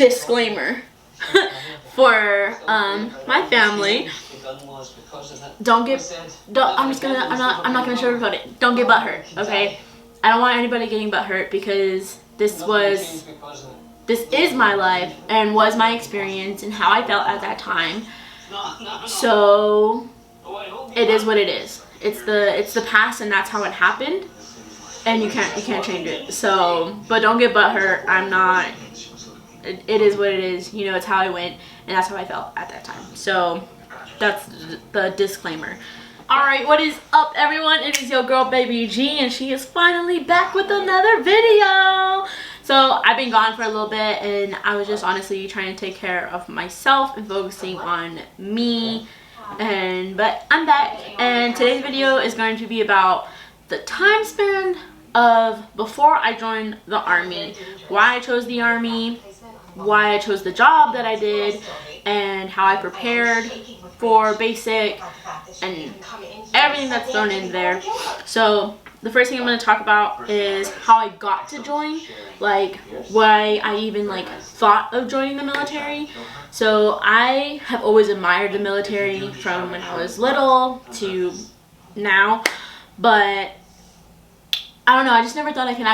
disclaimer for my family. I'm not gonna sugarcoat it. Don't get butthurt, okay? I don't want anybody getting butthurt because this is my life and was my experience and how I felt at that time. So it is what it is. It's the past and that's how it happened, and you can't change it. So, but don't get butthurt. I'm not. It is what it is. You know, it's how I went and that's how I felt at that time. So that's the disclaimer. Alright, what is up everyone? It is your girl Baby G and she is finally back with another video. So I've been gone for a little bit and I was just honestly trying to take care of myself and focusing on me. But I'm back and today's video is going to be about the time span of before I joined the army, why I chose the army, why I chose the job that I did, and how I prepared for basic and everything that's thrown in there. So the first thing I'm going to talk about is how I got to join, like why I even thought of joining the military. So I have always admired the military from when I was little to now, but I don't know, I just never thought I could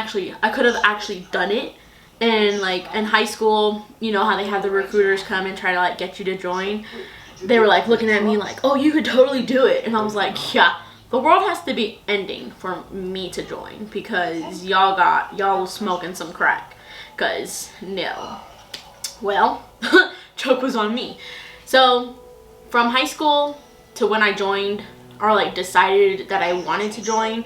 have actually done it. And in high school, you know how they have the recruiters come and try to get you to join. They were looking at me like, oh, you could totally do it. And I was like, yeah, the world has to be ending for me to join because y'all smoking some crack. Cause no. Well, joke was on me. So from high school to when I joined or decided that I wanted to join,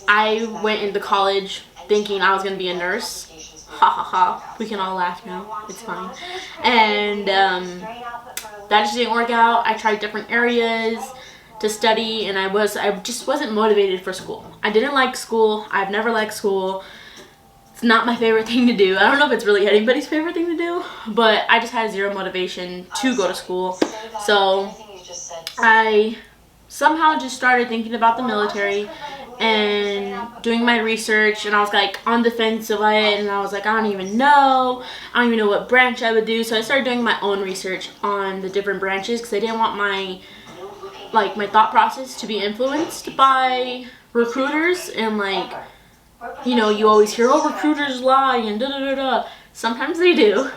I went into college thinking I was gonna be a nurse. Ha ha ha. We can all laugh now. It's fine. And that just didn't work out. I tried different areas to study and I just wasn't motivated for school. I didn't like school. I've never liked school. It's not my favorite thing to do. I don't know if it's really anybody's favorite thing to do, but I just had zero motivation to go to school. So I somehow just started thinking about the military and doing my research, and I was on the fence of it, and I was like, I don't even know what branch I would do. So I started doing my own research on the different branches because I didn't want my thought process to be influenced by recruiters. And you know, you always hear, oh, recruiters lie and da da da da. Sometimes they do.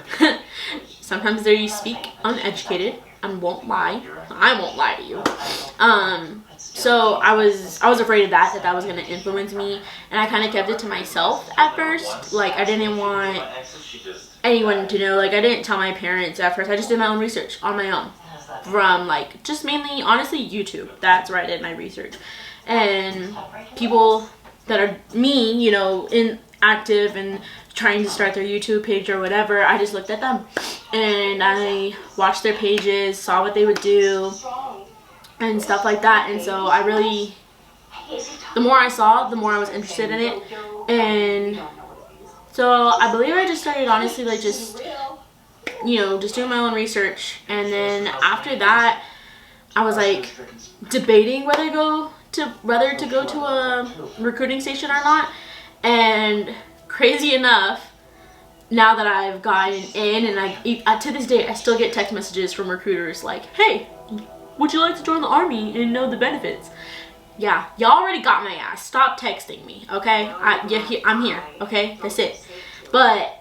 Sometimes they speak uneducated and won't lie. I won't lie to you. So I was afraid of that was going to influence me, and I kind of kept it to myself at first. I didn't want anyone to know. I didn't tell my parents at first. I just did my own research on my own from just mainly, honestly, YouTube. That's where I did my research. And people that are me, you know, active and trying to start their YouTube page or whatever, I just looked at them and I watched their pages, saw what they would do and stuff like that. And so the more I saw, the more I was interested in it. And so I believe I just started honestly just doing my own research. And then after that, I was debating whether to go to a recruiting station or not. And crazy enough, now that I've gotten in, and to this day I still get text messages from recruiters hey, would you like to join the army and know the benefits? Yeah, y'all already got my ass. Stop texting me, okay? I'm here, okay? That's it. But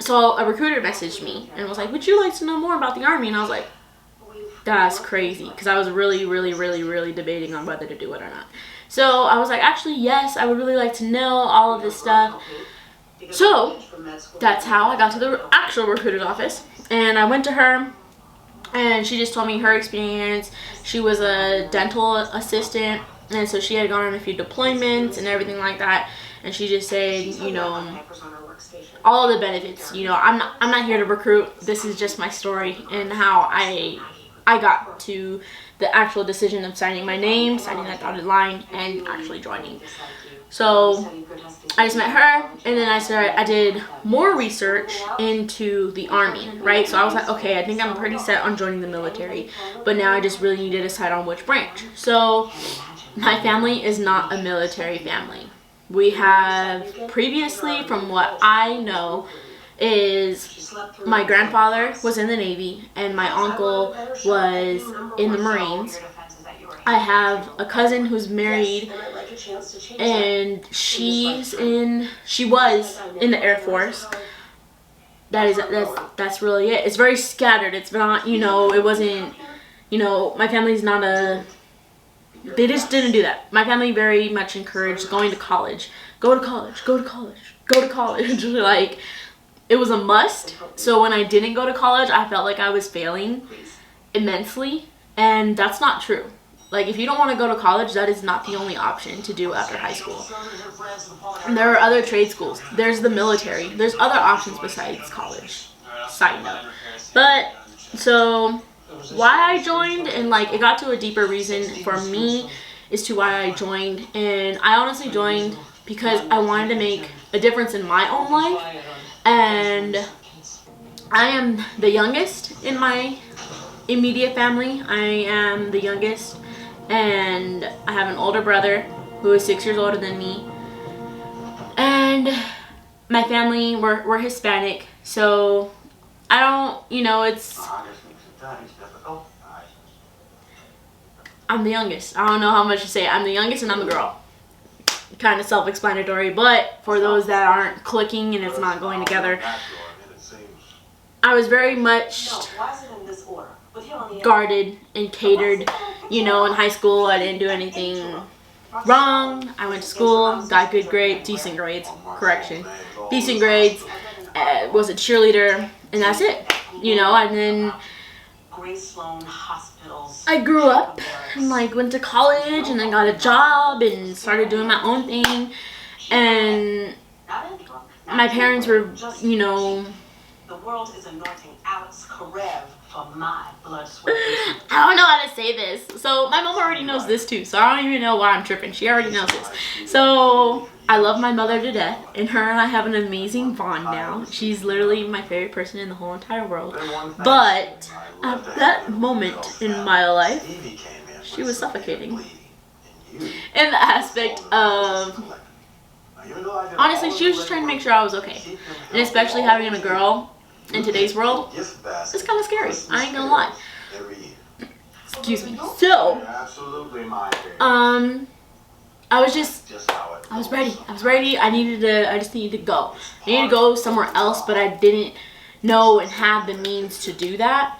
so a recruiter messaged me and was like, would you like to know more about the army? And I was like, that's crazy, because I was really debating on whether to do it or not. So I was like, actually, yes, I would really like to know all of this stuff. So that's how I got to the actual recruiter's office, and I went to her, and she just told me her experience. She was a dental assistant, and so she had gone on a few deployments and everything like that. And she just said, you know, all of the benefits. You know, I'm not here to recruit. This is just my story and how I got to the actual decision of signing my name, signing that dotted line, and actually joining. So I just met her, and then I did more research into the army, right? So I was like, okay, I think I'm pretty set on joining the military, but now I just really need to decide on which branch. So my family is not a military family. We have previously, from what I know, is my grandfather was in the Navy and my uncle was in the Marines. I have a cousin who's married and she was in the Air Force. That's really it. It's very scattered. It's not, it wasn't, my family's not they just didn't do that. My family very much encouraged going to college. Go to college, go to college, go to college. Like, it was a must. So when I didn't go to college, I felt like I was failing immensely. And that's not true. Like, if you don't want to go to college, that is not the only option to do after high school. And there are other trade schools. There's the military. There's other options besides college. Side note. But, so, why I joined, and, like, it got to a deeper reason for me as to why I joined. And I honestly joined because I wanted to make a difference in my own life. And I am the youngest in my immediate family. I am the youngest. And I have an older brother who is 6 years older than me. And my family, we're Hispanic. So I don't, I'm the youngest. I don't know how much to say. I'm the youngest and I'm a girl. Kind of self-explanatory. But for those that aren't clicking and it's not going together, I was very much guarded and catered. In high school I didn't do anything wrong. I went to school, got good grades, decent grades, decent grades, was a cheerleader, and that's it. And then I grew up and went to college and then got a job and started doing my own thing. And my parents were, the world is anointing Alex Karev for my blood, sweat. I don't know how to say this. So my mom already knows this too. So I don't even know why I'm tripping. She already knows this. So I love my mother to death. And her and I have an amazing bond now. She's literally my favorite person in the whole entire world. But at that moment in my life, she was suffocating. In the aspect of, honestly, she was just trying to make sure I was okay. And especially having a girl in today's world, it's kind of scary. I ain't gonna lie. Excuse me. So, I was ready. I just needed to go. I needed to go somewhere else, but I didn't know and have the means to do that.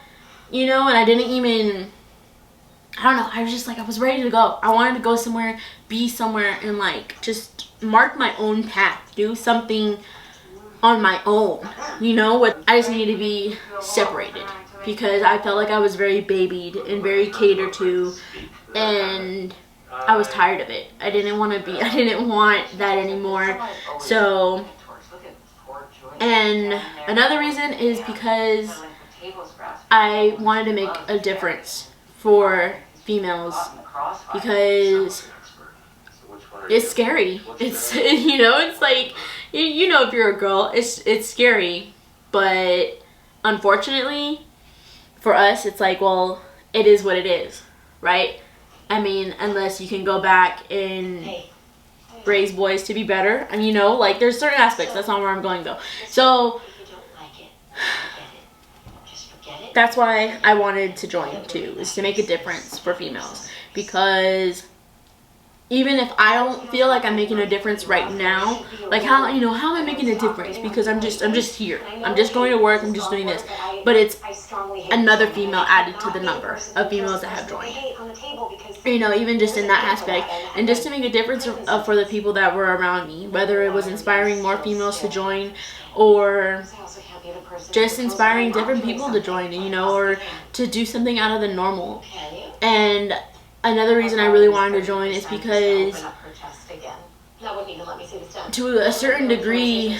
And I didn't even, I don't know, I was just I was ready to go. I wanted to go somewhere, be somewhere, and just mark my own path, do something on my own. I just needed to be separated because I felt like I was very babied and very catered to, and I was tired of it. I didn't want that anymore. So, and another reason is because I wanted to make a difference for females, because it's scary. It's, it's like, if you're a girl, it's scary. But unfortunately, for us, it's well, it is what it is, right? I mean, unless you can go back and raise boys to be better. And there's certain aspects. That's not where I'm going though. So that's why I wanted to join too, is to make a difference for females. Because even if I don't feel like I'm making a difference right now, how am I making a difference? Because I'm just here. I'm just going to work. I'm just doing this. But it's another female added to the number of females that have joined. Even just in that aspect, and just to make a difference for the people that were around me, whether it was inspiring more females to join, or just inspiring different people to join, or to do something out of the normal. And another reason I really wanted to join is because, to a certain degree,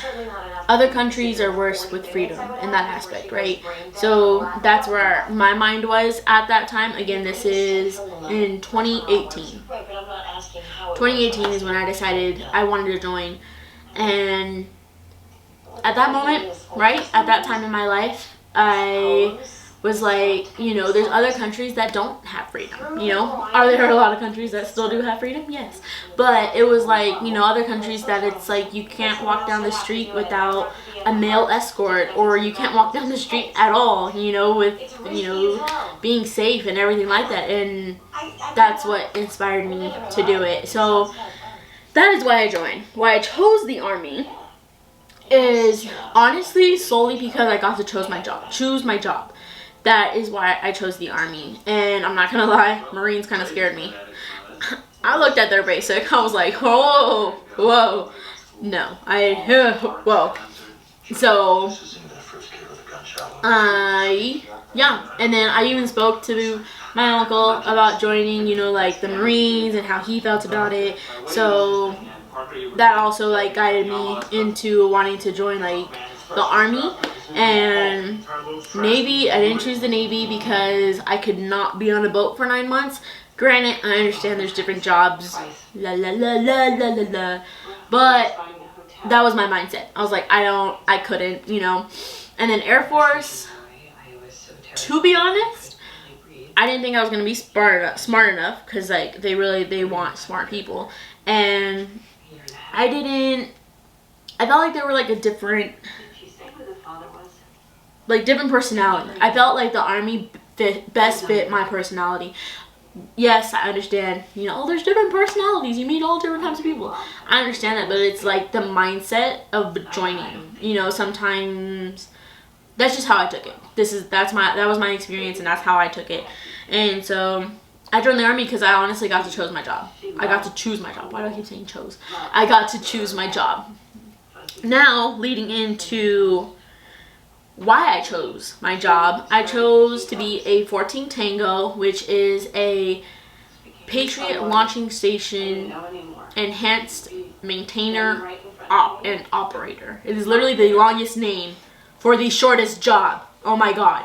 other countries are worse with freedom in that aspect, right? So that's where my mind was at that time. Again, this is in 2018. 2018 is when I decided I wanted to join. And at that moment, right, at that time in my life, I was like, you know, there's other countries that don't have freedom, you know. Are there a lot of countries that still do have freedom? Yes. But it was like, you know, other countries that it's like you can't walk down the street without a male escort, or you can't walk down the street at all, you know, with, you know, being safe and everything like that. And that's what inspired me to do it. So that is why I joined. Why I chose the Army is honestly solely because I got to choose my job. That is why I chose the Army. And I'm not gonna lie, Marines kind of scared me. I looked at their basic, I was like, whoa, no, whoa. So, yeah, and then I even spoke to my uncle about joining, you know, like the Marines and how he felt about it. So that also like guided me into wanting to join like the Army. And Navy, I didn't choose the Navy because I could not be on a boat for 9 months. Granted, I understand there's different jobs, but that was my mindset. I was like, I couldn't, you know. And then Air Force, to be honest, I didn't think I was gonna be smart enough, because like they want smart people, and I felt like they were like a different personality. I felt like the Army best fit my personality. Yes, I understand, you know, there's different personalities, you meet all different types of people. I understand that, but it's like the mindset of joining, you know. Sometimes that's just how I took it. That was my experience, and that's how I took it. And so I joined the Army because I honestly got to choose my job. I got to choose my job. Why do I keep saying chose? I got to choose my job. Now, leading into why I chose my job, I chose to be a 14 Tango, which is a Patriot Launching Station Enhanced Maintainer and Operator. It is literally the longest name for the shortest job. Oh my god.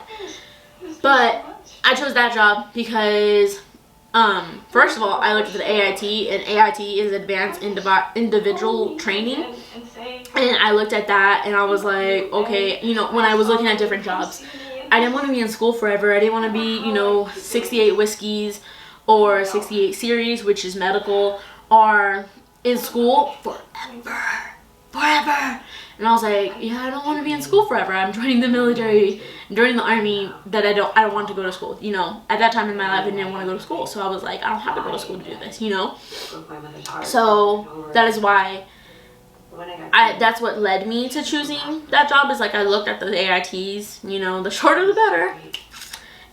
But I chose that job because first of all, I looked at the AIT, and AIT is Advanced Individual Training. And I looked at that and I was like, okay, you know, when I was looking at different jobs, I didn't want to be in school forever. I didn't want to be, you know, 68 whiskeys or 68 series, which is medical, or in school forever. And I was like, yeah, I don't want to be in school forever. I'm joining the military, joining the Army, that I don't want to go to school. You know, at that time in my life, I didn't want to go to school. So I was like, I don't have to go to school to do this, you know. So that is why that's what led me to choosing that job. Is like I looked at the AITs, you know, the shorter the better,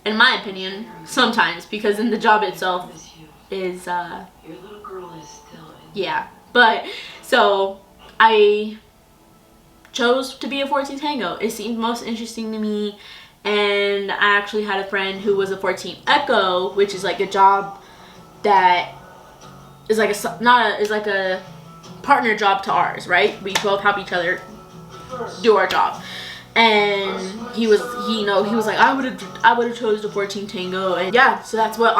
in my opinion, sometimes, because in the job itself is yeah. But so I chose to be a 14 Tango. It seemed most interesting to me, and I actually had a friend who was a 14 Echo, which is like a job that is like a partner job to ours, right? We both help each other do our job. And he was like, I would have chose the 14 Tango. And yeah, so that's what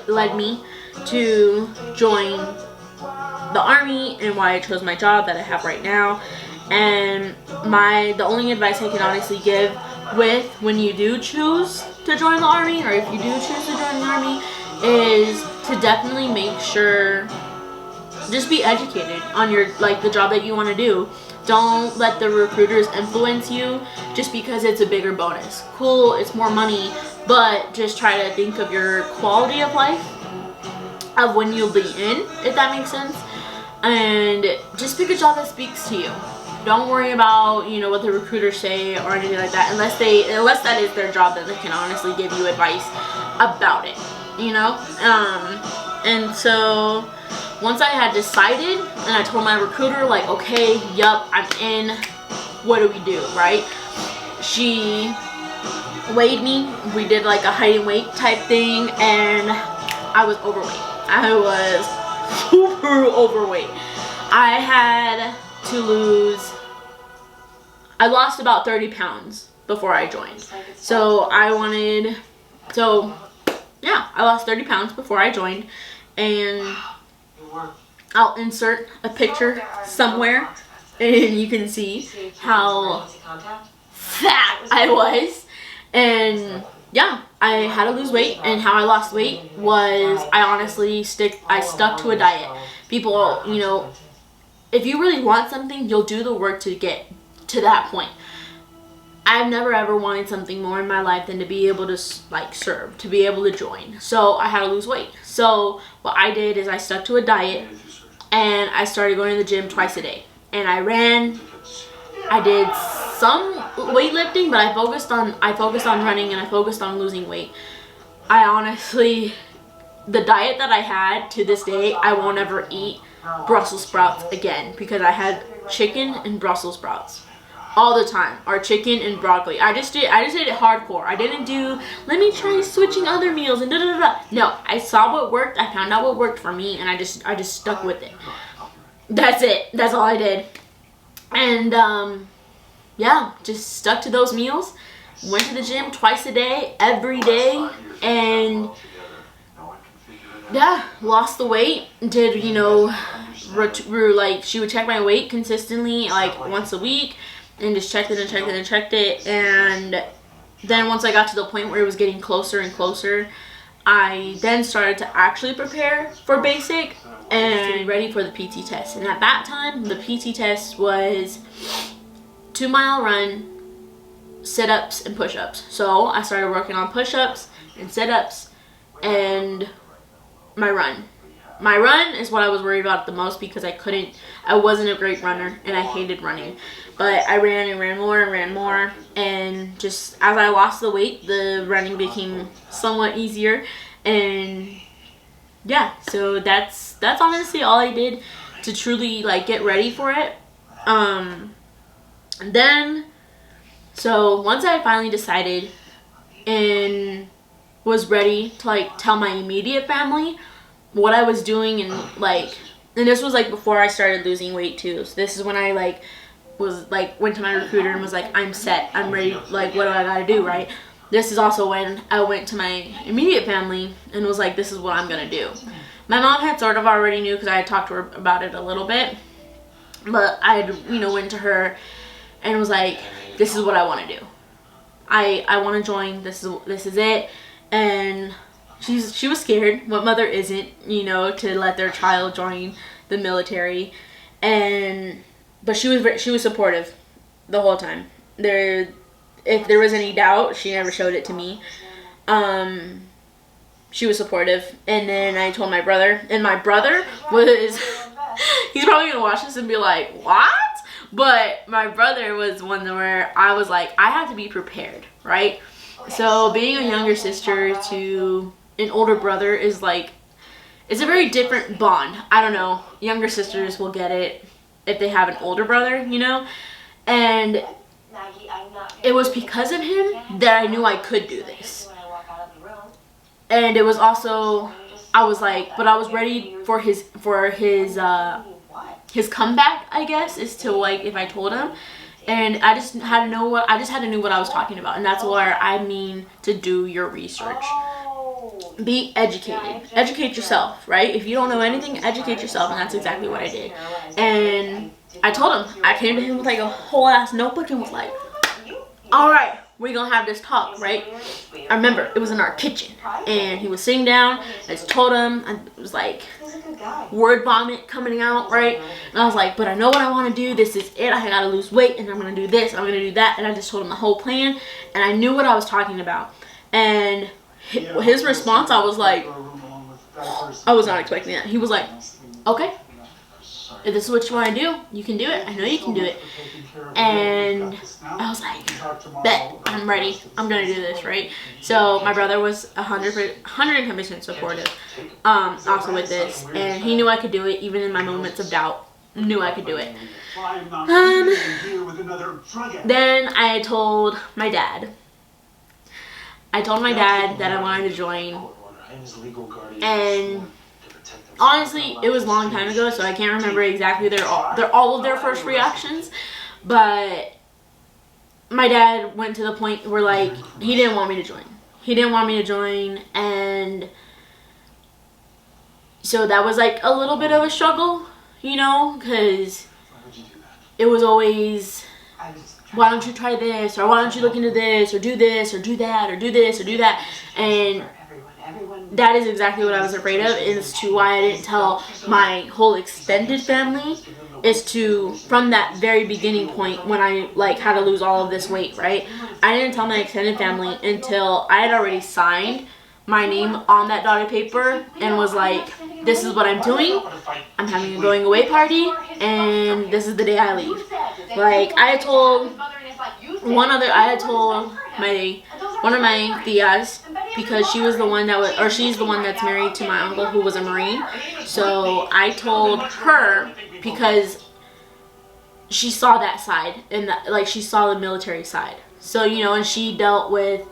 led me to join the Army, and why I chose my job that I have right now. And the only advice I can honestly give with when you do choose to join the Army, or if you do choose to join the Army, is to definitely make sure, just be educated on your, like, the job that you want to do. Don't let the recruiters influence you just because it's a bigger bonus. Cool, it's more money, but just try to think of your quality of life of when you'll be in, if that makes sense. And just pick a job that speaks to you. Don't worry about, you know, what the recruiters say or anything like that, unless that is their job, that they can honestly give you advice about it, you know. And so once I had decided, and I told my recruiter, like, okay, yup, I'm in, what do we do, right? She weighed me. We did like a height and weight type thing, and I was overweight. I was super overweight. I lost about 30 pounds before I joined. So I lost 30 pounds before I joined, and I'll insert a picture somewhere, and you can see how fat I was. And yeah, I had to lose weight, and how I lost weight was I stuck to a diet. People, if you really want something, you'll do the work to get to that point. I've never ever wanted something more in my life than to be able to serve, to be able to join. So I had to lose weight. So what I did is I stuck to a diet, and I started going to the gym twice a day. And I ran. I did some weightlifting, but I focused on running, and I focused on losing weight. The diet that I had to this day, I won't ever eat Brussels sprouts again, because I had chicken and Brussels sprouts all the time, or chicken and broccoli. I just did it hardcore. I didn't do, let me try switching other meals and da da da. No, I saw what worked. I found out what worked for me, and I just stuck with it. That's it. That's all I did. And yeah, just stuck to those meals. Went to the gym twice a day, every day, and yeah, lost the weight. Did she would check my weight consistently, like once a week, and just checked it and checked it and checked it. And then once I got to the point where it was getting closer and closer, I then started to actually prepare for basic and ready for the PT test. And at that time, the PT test was 2-mile run, sit-ups, and push-ups. So I started working on push-ups and sit-ups and my run. My run is what I was worried about the most, because I wasn't a great runner, and I hated running. But I ran and ran more and ran more, and just as I lost the weight, the running became somewhat easier. And yeah, so that's honestly all I did to truly get ready for it. Then, so once I finally decided and was ready to tell my immediate family what I was doing, and this was before I started losing weight too. So this is when I went to my recruiter and was like, I'm set, I'm ready, what do I gotta do, right? This is also when I went to my immediate family and was like, this is what I'm gonna do. My mom had sort of already knew, because I had talked to her about it a little bit, but I had, went to her and was like, this is what I want to do. I want to join. This is it. And she was scared. What mother isn't, to let their child join the military? But she was supportive the whole time. If there was any doubt, she never showed it to me. She was supportive. And then I told my brother, and my brother was he's probably gonna watch this and be like, what? But my brother was one where I was like, I have to be prepared, right? So being a younger sister to an older brother is it's a very different bond. I don't know, younger sisters will get it if they have an older brother, and it was because of him that I knew I could do this. And it was also, I was but I was ready for his comeback, I guess, is to if I told him. And I just had to know what I was talking about. And that's where I mean to do your research. Be educated. Educate yourself, right? If you don't know anything, educate yourself. And that's exactly what I did. And I told him, I came to him with a whole ass notebook and was like, all right, we're gonna have this talk, right? I remember it was in our kitchen, and he was sitting down. I just told him, it was word vomit coming out, right? And I was like, but I know what I want to do. This is it. I gotta lose weight, and I'm gonna do this. I'm gonna do that. And I just told him the whole plan, and I knew what I was talking about. And his response, I was like, I was not expecting that. He was like, okay, if this is what you want to do, you can do it. I know you can do it. And I was like, bet, I'm ready. I'm going to do this, right? So my brother was 110% supportive also with this. And he knew I could do it, even in my moments of doubt. Knew I could do it. Then I told my dad. I told my dad that I wanted to join. And honestly, it was a long time ago, so I can't remember exactly all of their first reactions. But my dad went to the point where he didn't want me to join. He didn't want me to join, and so that was a little bit of a struggle, because it was always why don't you try this, or why don't you look into this, or do this, or do that, or do this, or do that. And that is exactly what I was afraid of, as to why I didn't tell my whole extended family, is to, from that very beginning point when I like had to lose all of this weight, right? I didn't tell my extended family until I had already signed my name on that dotted paper and was like, this is what I'm doing. I'm having a going away party, and this is the day I leave. Like, I had told one of my tias, because she was the one that was, or she's the one that's married to my uncle who was a Marine. So I told her because she saw that side, and that, like, she saw the military side. So, you know, and she dealt with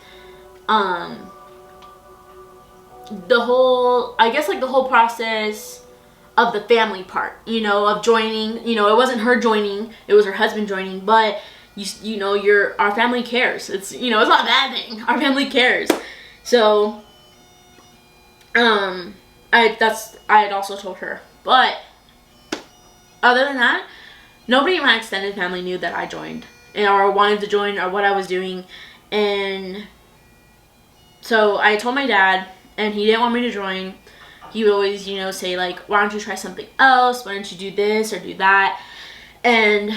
the whole, I guess, like the whole process of the family part, you know, of joining. You know, it wasn't her joining, it was her husband joining, but you know, our family cares. It's, you know, it's not a bad thing. Our family cares. So I had also told her. But other than that, nobody in my extended family knew that I joined, or wanted to join, or what I was doing. And so I told my dad, and he didn't want me to join. He would always, you know, say like, why don't you try something else? Why don't you do this or do that? And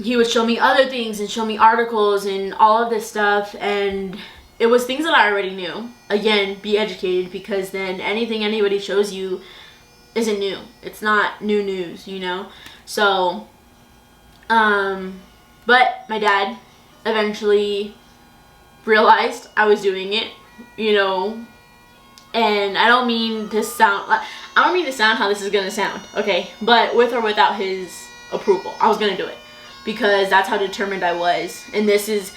he would show me other things and show me articles and all of this stuff. And it was things that I already knew. Again, be educated, because then anything anybody shows you isn't new. It's not new news, you know? So, but my dad eventually realized I was doing it, you know. And I don't mean to sound how this is gonna sound, okay? But with or without his approval, I was gonna do it, because that's how determined I was. And this is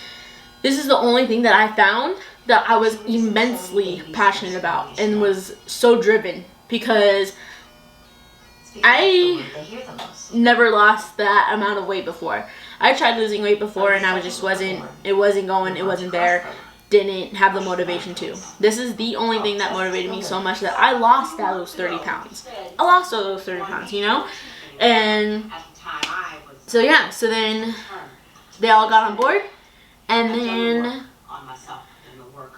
the only thing that I found that I was immensely passionate about and was so driven, because I never lost that amount of weight before. I tried losing weight before, and I wasn't there. Didn't have the motivation to. This is the only thing that motivated me so much that I lost those 30 pounds. I lost those 30 pounds, you know? And so yeah, so then they all got on board, and then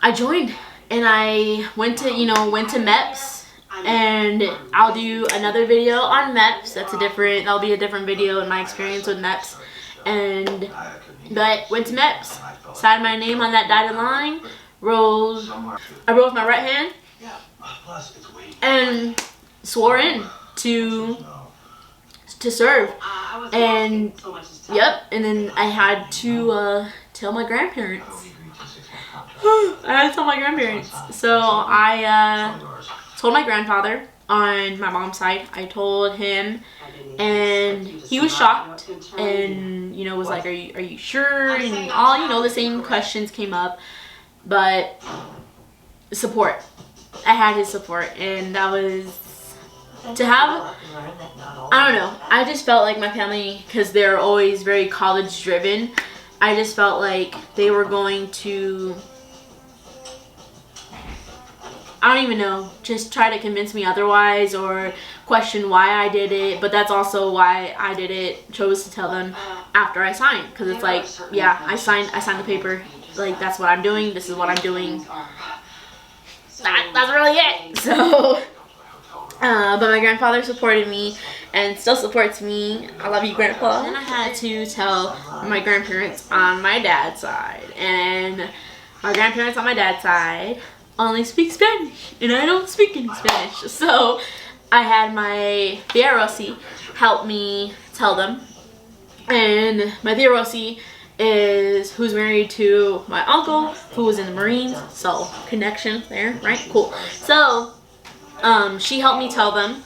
I joined, and I went to MEPS, and I'll do another video on MEPS. That'll be a different video in my experience with MEPS. But went to MEPS, signed my name on that dotted line, I wrote with my right hand, and swore in to serve. And yep, and then I had to tell my grandparents. So I told my grandfather on my mom's side. I told him, and he was shocked, and, you know, was like, are you sure? And all, you know, the same questions came up, but support. I had his support, and that was to have. I don't know, I just felt like my family, because they're always very college driven, I just felt like they were going to, I don't even know, just try to convince me otherwise, or question why I did it. But that's also why I did it, chose to tell them after I signed, because it's like, yeah, I signed the paper, like, that's what I'm doing, this is what I'm doing, that's really it. So but my grandfather supported me and still supports me. I love you, Grandpa. And I had to tell my grandparents on my dad's side, and my grandparents on my dad's side only speak Spanish, and I don't speak any Spanish. So I had my tia Rosie help me tell them, and my tia Rosie who's married to my uncle who was in the Marines, so connection there, right? Cool. So she helped me tell them.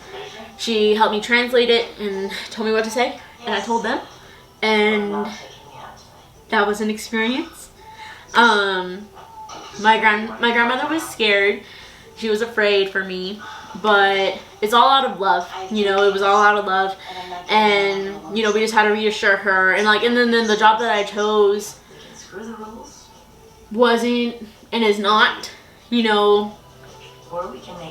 She helped me translate it and told me what to say, and I told them, and that was an experience. My grandmother was scared. She was afraid for me, but it's all out of love. You know, it was all out of love, and, you know, we just had to reassure her, and like, and then the job that I chose wasn't and is not, you know,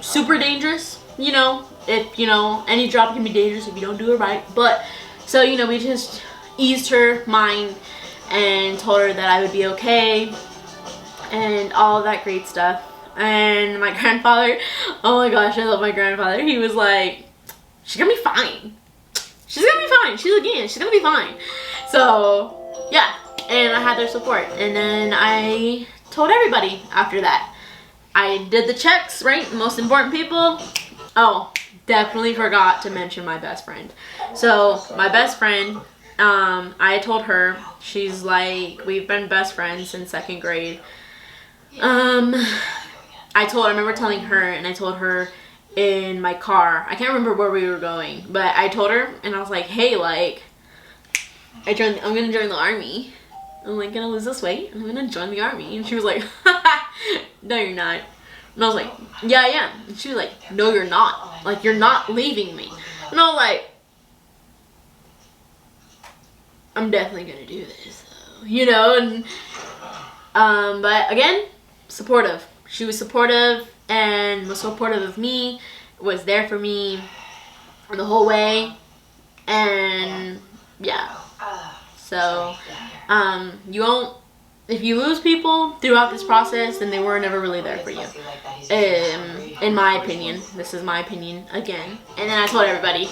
super dangerous. You know, if, you know, any job can be dangerous if you don't do it right. But so, you know, we just eased her mind and told her that I would be okay and all of that great stuff. And my grandfather, oh my gosh, I love my grandfather. He was like, she's gonna be fine. She's gonna be fine. She's gonna be fine. So yeah, and I had their support. And then I told everybody after that. I did the checks, right? The most important people. Oh, definitely forgot to mention my best friend. So my best friend, I told her, she's like, we've been best friends since 2nd grade. I remember telling her, and I told her in my car, I can't remember where we were going, but I told her, and I was like, hey, like, I'm gonna join the army. I'm like, gonna lose this weight, I'm gonna join the army. And she was like, no, you're not. And I was like, yeah, I am. And she was like, no, you're not. Like, you're not leaving me. And I was like, I'm definitely gonna do this, though. You know, and, but again, supportive. She was supportive and was supportive of me, was there for me the whole way, and yeah. So, you won't, if you lose people throughout this process, then they were never really there for you. In my opinion, this is my opinion again. And then I told everybody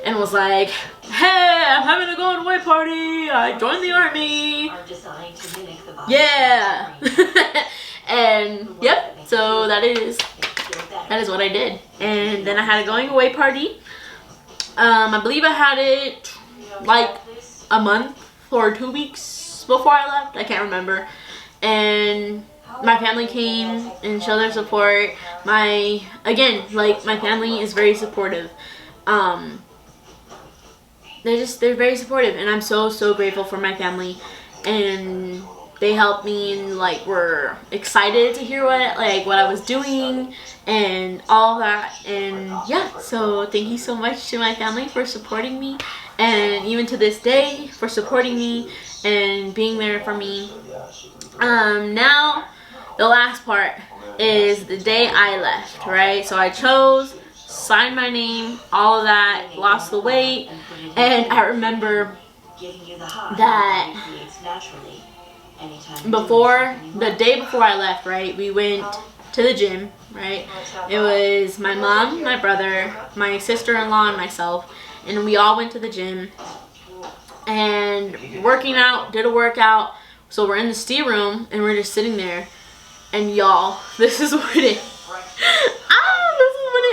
and was like, hey, I'm having a going away party. I joined the army. Yeah. And yep, so that is what I did. And then I had a going away party. I believe I had it like a month or 2 weeks before I left. I can't remember. And my family came and showed their support. My family is very supportive. They're very supportive, and I'm so grateful for my family. And they helped me, and like were excited to hear what I was doing and all that. And yeah, so thank you so much to my family for supporting me, and even to this day for supporting me and being there for me. Now the last part is the day I left, right? So I chose, signed my name, all of that, lost the weight, and I remember that the day before I left, right, we went to the gym, right? It was my mom, my brother, my sister-in-law, and myself, and we all went to the gym and working out, did a workout. So we're in the steam room and we're just sitting there, and y'all, this is what it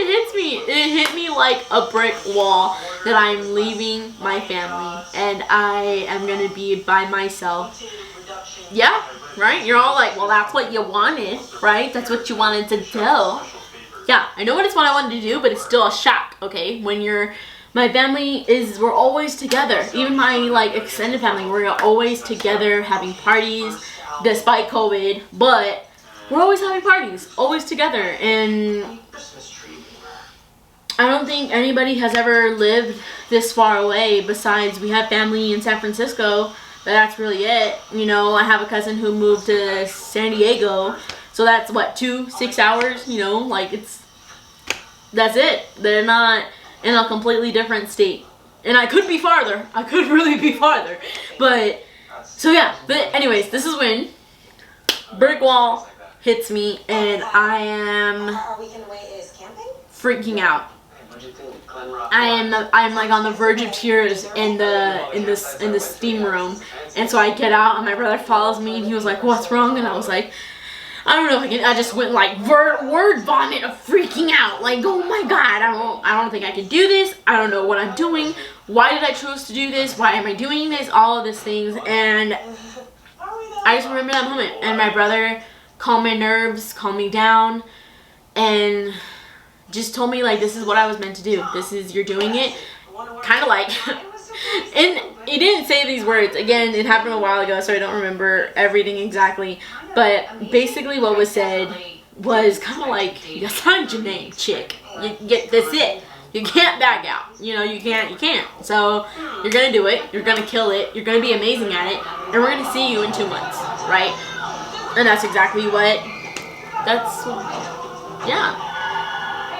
hits me. It hit me like a brick wall that I'm leaving my family and I am gonna be by myself. Yeah, right? You're all like, well, that's what you wanted, right? That's what you wanted to do. Yeah, I know it's what I wanted to do, but it's still a shock, okay? When my family we're always together. Even my like extended family, we're always together having parties despite COVID, but we're always having parties, always together. And I don't think anybody has ever lived this far away besides we have family in San Francisco, but that's really it. You know, I have a cousin who moved to San Diego, so that's what, 6 hours, you know, like that's it. They're not in a completely different state. And I could be farther. I could really be farther. But, so yeah, but anyways, this is when brick wall hits me and I am freaking out. I'm like on the verge of tears in the steam room, and so I get out and my brother follows me and he was like, what's wrong? And I was like, I don't know, I just went like word vomit of freaking out, like, oh my god, I don't think I can do this, I don't know what I'm doing, why did I choose to do this, why am I doing this, all of these things. And I just remember that moment, and my brother calmed my nerves, calmed me down, and just told me like, this is what I was meant to do. You're doing it. Kind of like, and he didn't say these words. Again, it happened a while ago, so I don't remember everything exactly. But basically what was said was kind of like, you signed your name, chick. That's it. You can't back out. You know, you can't. So you're going to do it. You're going to kill it. You're going to be amazing at it. And we're going to see you in 2 months, right? And that's exactly yeah.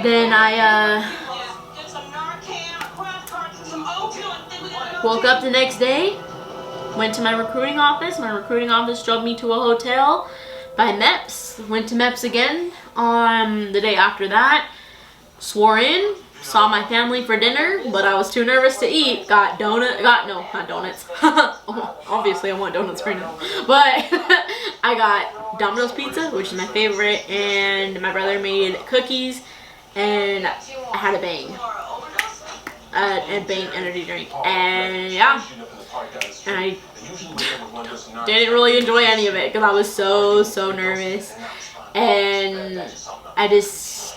Then I woke up the next day, went to my recruiting office. My recruiting office drove me to a hotel by MEPS. Went to MEPS again on the day after that. Swore in. Saw my family for dinner, but I was too nervous to eat. Got not donuts. Obviously I want donuts right now. But I got Domino's pizza, which is my favorite, and my brother made cookies, and I had a Bang. And Bang energy drink. And yeah. And I didn't really enjoy any of it because I was so nervous. And I just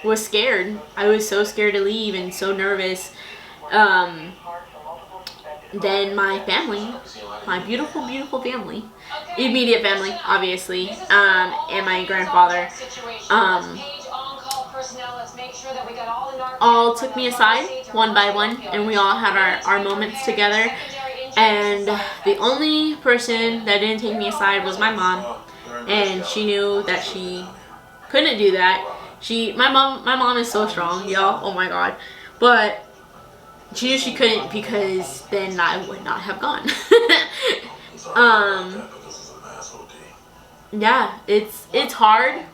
was scared. I was so scared to leave and so nervous. Then my family, my beautiful family, immediate family, obviously, and my grandfather, all took me aside one by one, and we all had our moments together. And the only person that didn't take me aside was my mom, and she knew that she couldn't do that. My mom is so strong, y'all. Oh my god. But she knew she couldn't, because then I would not have gone. Yeah, it's hard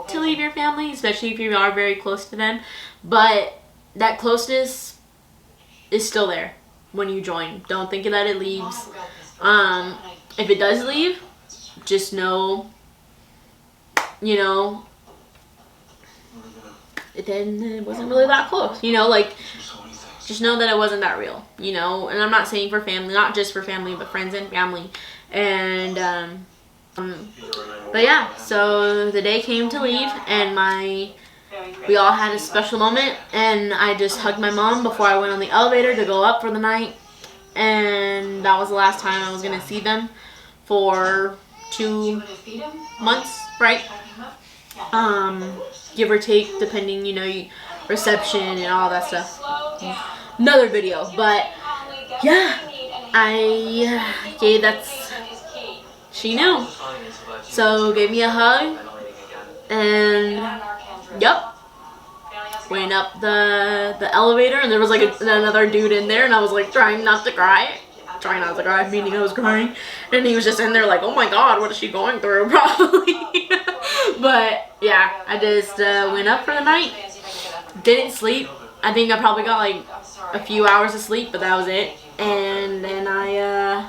to leave your family, especially if you are very close to them. But that closeness is still there when you join. Don't think that it leaves. If it does leave, just know, you know, then it wasn't really that close, you know, like, just know that it wasn't that real, you know. And I'm not saying for family, not just for family, but friends and family. And but yeah, so the day came to leave, and we all had a special moment, and I just hugged my mom before I went on the elevator to go up for the night. And that was the last time I was gonna see them for 2 months, right? Give or take, depending, you know, reception and all that stuff. Another video, but yeah, she knew. So gave me a hug, and yep, went up the elevator, and there was like another dude in there, and I was like trying not to cry, meaning I was crying, and he was just in there like, oh my god, what is she going through, probably. But yeah, I just went up for the night, didn't sleep. I think I probably got like a few hours of sleep, but that was it. And then I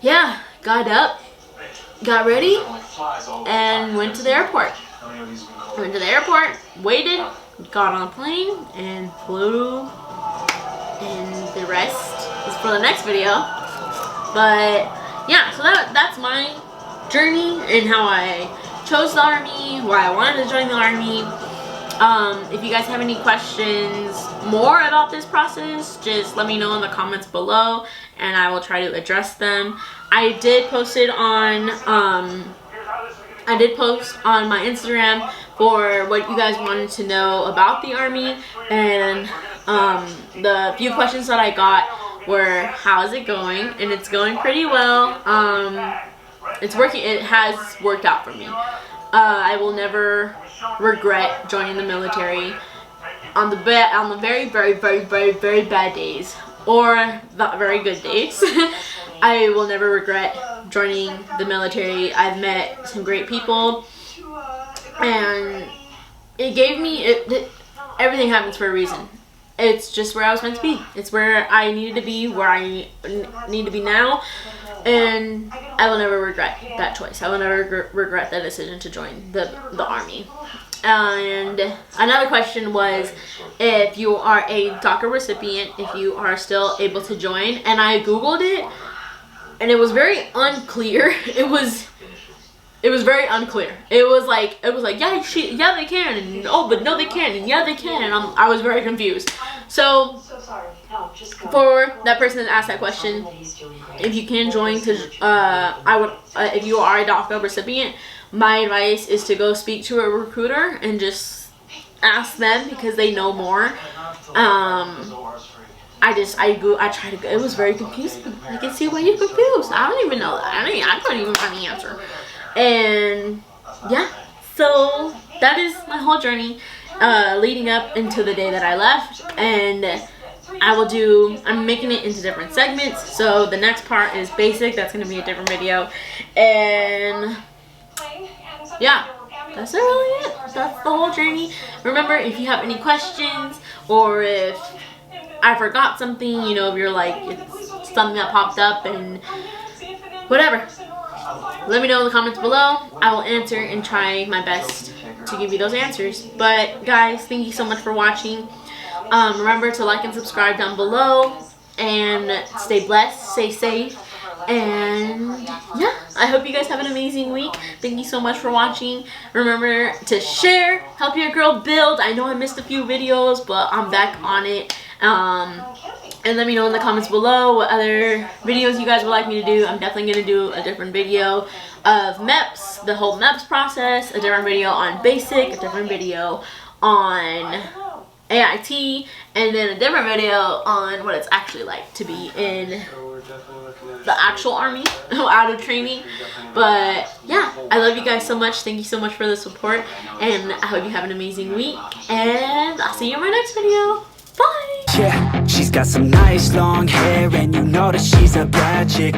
yeah, got up, got ready, and went to the airport. Waited, got on a plane, and flew. And the rest is for the next video. But yeah, so that's my journey and how I chose the Army, why I wanted to join the Army. If you guys have any questions more about this process, just let me know in the comments below, and I will try to address them. I did post on my Instagram for what you guys wanted to know about the Army, and the few questions that I got were, how's it going? And it's going pretty well. It's working. It has worked out for me. I will never regret joining the military on the very bad days, or the very good days. I will never regret joining the military. I've met some great people, and it gave me everything happens for a reason. It's just where I was meant to be. It's where I needed to be, where I need to be now. And I will never regret that choice. I will never regret that decision to join the Army. And another question was if you are a DACA recipient, if you are still able to join. And I Googled it, and it was very unclear. It was very unclear. It was like yeah they can, and oh but no they can't, and yeah they can, and I was very confused. So for that person that asked that question, if you can join, if you are a DACA recipient, my advice is to go speak to a recruiter and just ask them, because they know more. I tried to go. It was very confusing. I can see why you're confused. I don't even know that. I couldn't even find the answer. And yeah, so that is my whole journey leading up into the day that I left. And I'm making it into different segments. So the next part is basic. That's going to be a different video. And yeah, that's really it. That's the whole journey. Remember, if you have any questions, or if I forgot something, you know, if you're like, it's something that popped up and whatever, let me know in the comments below. I will answer and try my best to give you those answers. But guys, thank you so much for watching. Remember to like and subscribe down below, and stay blessed, stay safe, and yeah, I hope you guys have an amazing week. Thank you so much for watching. Remember to share, help your girl build. I know I missed a few videos, but I'm back on it. And let me know in the comments below what other videos you guys would like me to do. I'm definitely going to do a different video of MEPS, the whole MEPS process, a different video on basic, a different video on AIT, and then a different video on what it's actually like to be in the actual army, out of training. But yeah, I love you guys so much. Thank you so much for the support, and I hope you have an amazing week, and I'll see you in my next video. Bye! Yeah, she's got some nice long hair, and you know that she's a bad chick.